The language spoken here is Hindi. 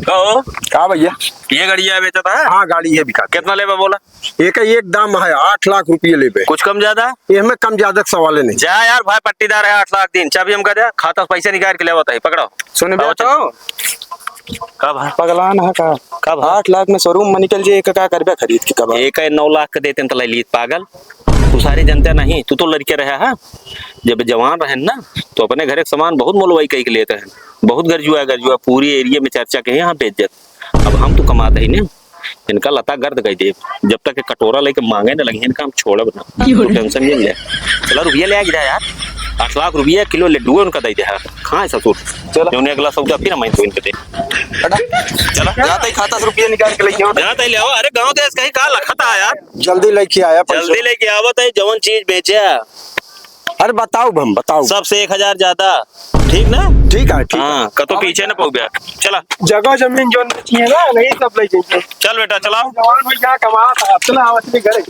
कहो का भैया? ये गाड़िया बेचा था? हाँ गाड़ी है बिका। कितना लेबा बोला? एक दाम है 8 लाख रुपये लेबे। कुछ कम ज्यादा? इसमें कम ज्यादा का सवाल नहीं। जा यार भाई, पट्टीदार है 8 लाख दिन। चाबी हम कर दे, खाता से पैसे निकाल के ले बताई। पकड़ो सुन आओ, बेटा कब है? पगलान है का कब 8 लाख में शोरूम में निकल जाए का करबे खरीद के कब एक 9 लाख का देते तो ले ली पागल। तू सारी जनता नहीं, तू तो लड़के रहा है। जब जवान रहे ना तो अपने घर एक सामान बहुत मोलवाई कही के लेते हैं। बहुत गरजुआ पूरी एरिया में चर्चा के यहाँ बेइज्जत। अब हम तो कमाते ही नहीं, इनका लता गर्द गई दे। जब तक एक कटोरा लेके मांगे ना लगे इनका हम छोड़े बना। तो टेंशन नहीं ले। चला रुपया ले आ यार, 8 लाख रुपया किलो लड्डू उनका दे दे। कहाँ है ससुर? चलो उन्हें अगला सौदा फिर मैं तो इनके दे। चला जाते ही खाता से रुपये निकाल के लेके आओ। जाते ले आओ। अरे गांव देश कहीं का लखता है यार। जल्दी लेके आया पैसा। जल्दी लेके आवत है, जवन चीज बेचे। अरे बताओ हम बताओ। सबसे 1000 ज्यादा, ठीक ना? ठीक है ठीक है। हाँ कतो पीछे ना पौ गया। चला जगह जमीन जो चाहिए ना नहीं सब ले जाइए। चल बेटा चलाओ। जवान भैया कमा था चला अपने घरे।